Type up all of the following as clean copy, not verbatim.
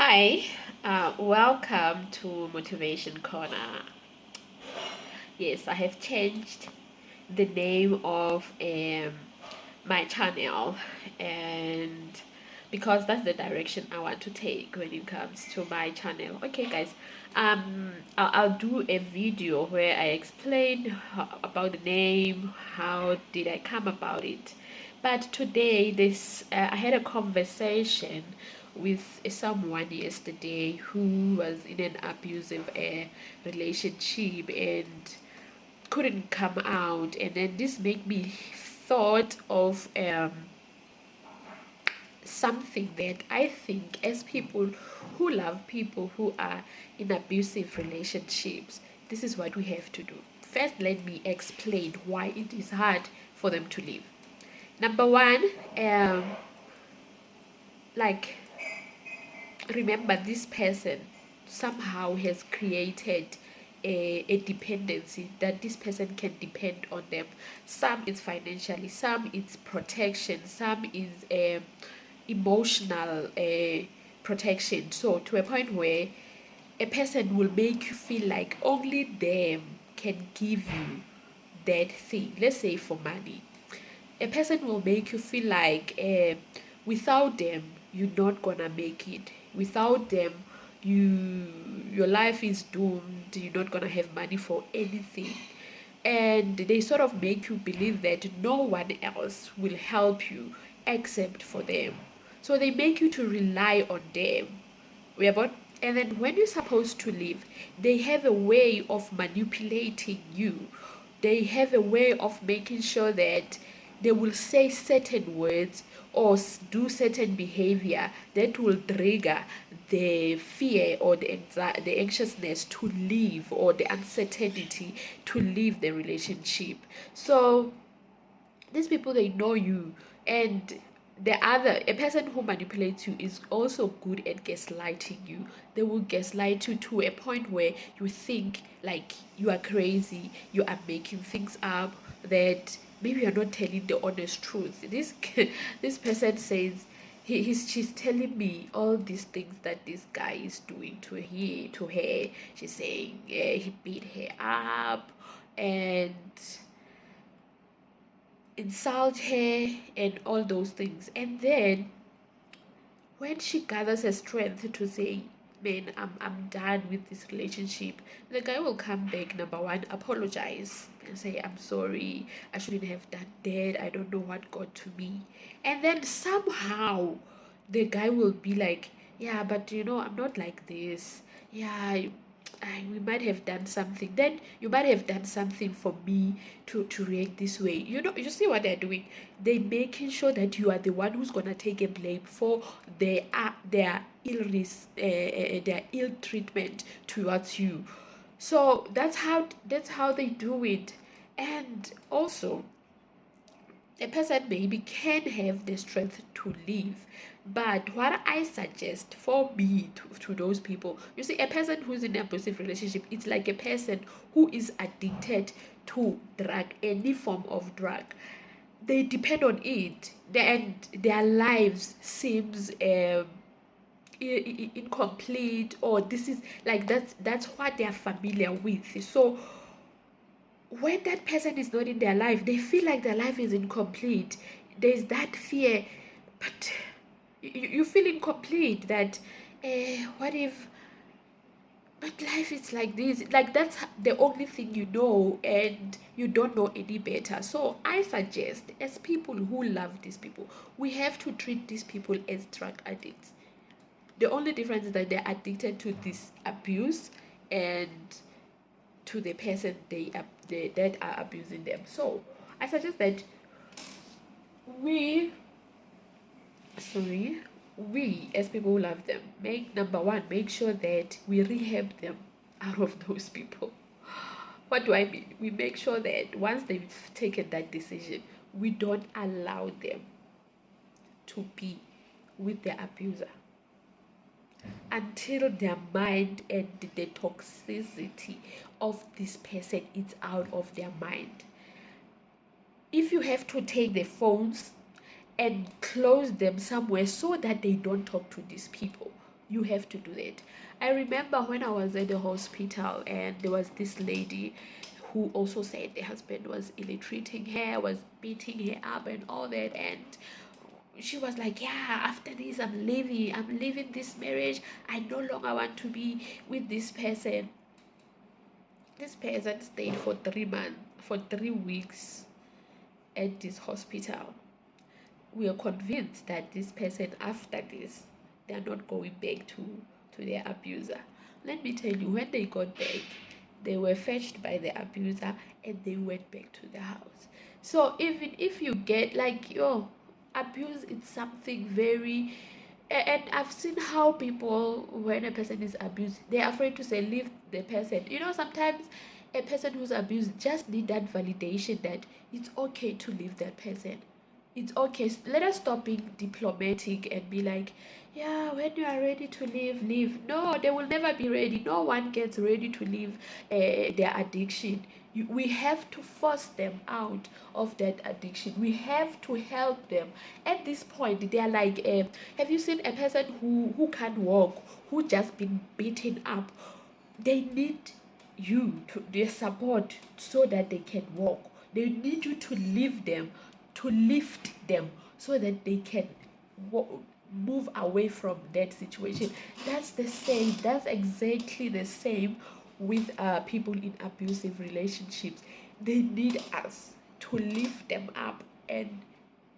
Hi, welcome to Motivation Corner. Yes, I have changed the name of my channel, and because that's the direction I want to take when it comes to my channel. Okay, guys, I'll do a video where I explain about the name, how did I come about it. But today, I had a conversation with someone yesterday who was in an abusive relationship and couldn't come out, and then this made me thought of something that I think, as people who love people who are in abusive relationships, this is what we have to do. First, let me explain why it is hard for them to leave. Number one, like, remember, this person somehow has created a dependency that this person can depend on them. Some is financially, some is protection, some is emotional protection. So to a point where a person will make you feel like only them can give you that thing. Let's say for money, a person will make you feel like without them you're not gonna make it. Without them, your life is doomed. You're not gonna have money for anything, and they sort of make you believe that no one else will help you except for them. So they make you to rely on them. We are both. And then when you're supposed to leave, they have a way of manipulating you. They have a way of making sure that they will say certain words or do certain behavior that will trigger the fear or the anxiousness to leave, or the uncertainty to leave the relationship. So these people, they know you. And a person who manipulates you is also good at gaslighting you. They will gaslight you to a point where you think like you are crazy, you are making things up, that maybe you're not telling the honest truth. This person says she's telling me all these things that this guy is doing to her. She's saying he beat her up and insult her and all those things. And then when she gathers her strength to say, man, I'm done with this relationship, the guy will come back. Number one, apologize and say, I'm sorry, I shouldn't have done that, I don't know what got to me. And then somehow the guy will be like, yeah, but I'm not like this. Yeah, we might have done something. Then you might have done something for me to react this way. You see what they're doing? They're making sure that you are the one who's gonna take a blame for their their ill treatment towards you. So that's how they do it. And also, a person maybe can have the strength to leave, but what I suggest for me to those people, you see, a person who's in an abusive relationship, it's like a person who is addicted to drug, any form of drug. They depend on it, and their lives seems incomplete, or this is like that's what they are familiar with. So when that person is not in their life, they feel like their life is incomplete. There's that fear, but you feel incomplete, that what if, but life is like this, like that's the only thing you know, and you don't know any better. So I suggest, as people who love these people, we have to treat these people as drug addicts. The only difference is that they're addicted to this abuse, and to the person that are abusing them. So I suggest that we sorry we, as people who love them, number one, make sure that we rehab them out of those people. What do I mean? We make sure that once they've taken that decision, we don't allow them to be with their abuser until their mind and the toxicity of this person is out of their mind. If you have to take the phones and close them somewhere so that they don't talk to these people, You have to do that. I remember when I was at the hospital and there was this lady who also said the husband was ill treating her, was beating her up and all that, and she was like, yeah, after this I'm leaving this marriage. I no longer want to be with this person. This person stayed for 3 months, for 3 weeks at this hospital. We are convinced that this person, after this, they are not going back to their abuser. Let me tell you, when they got back, they were fetched by the abuser and they went back to the house. So even if you get like, abuse is something very, and I've seen how people, when a person is abused, they're afraid to say leave the person. Sometimes a person who's abused just need that validation that it's okay to leave that person. It's okay. Let us stop being diplomatic and be like, yeah, when you are ready to leave, leave. No, they will never be ready. No one gets ready to leave their addiction. We have to force them out of that addiction. We have to help them. At this point, they are like, have you seen a person who can't walk, who just been beaten up? They need you to their support so that they can walk. They need you to lift them, so that they can move away from that situation. That's the same. That's exactly the same with people in abusive relationships. They need us to lift them up and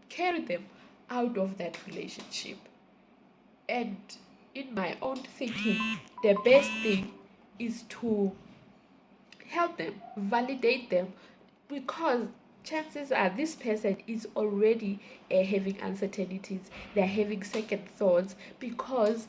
carry them out of that relationship. And in my own thinking, the best thing is to help them, validate them, because chances are this person is already having uncertainties, they're having second thoughts, because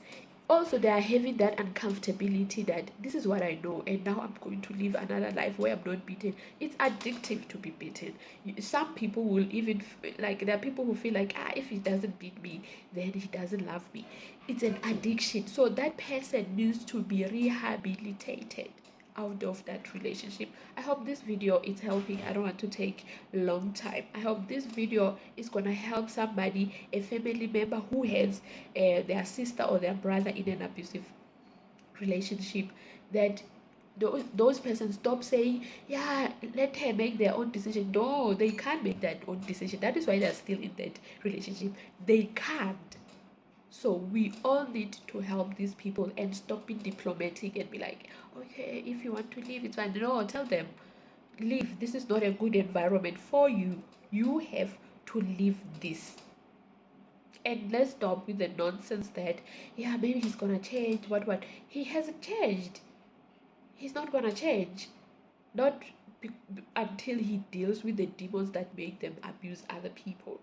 also they are having that uncomfortability that this is what I know and now I'm going to live another life where I'm not beaten. It's addictive to be beaten. Some people will even like, there are people who feel like, if he doesn't beat me, then he doesn't love me. It's an addiction, so that person needs to be rehabilitated out of that relationship. I hope this video is helping. I don't want to take long time. I hope this video is gonna help somebody, a family member who has their sister or their brother in an abusive relationship, that those persons stop saying, yeah, let her make their own decision. No, they can't make that own decision. That is why they're still in that relationship. They can't. So we all need to help these people and stop being diplomatic and be like, okay, if you want to leave, it's fine. No, tell them, leave. This is not a good environment for you. You have to leave this. And let's stop with the nonsense that, yeah, maybe he's gonna change. What? He hasn't changed. He's not gonna change. Not until he deals with the demons that make them abuse other people.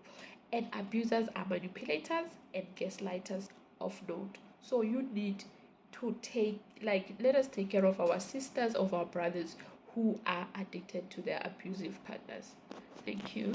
And abusers are manipulators and gaslighters of note. So you need to let us take care of our sisters, of our brothers who are addicted to their abusive partners. Thank you.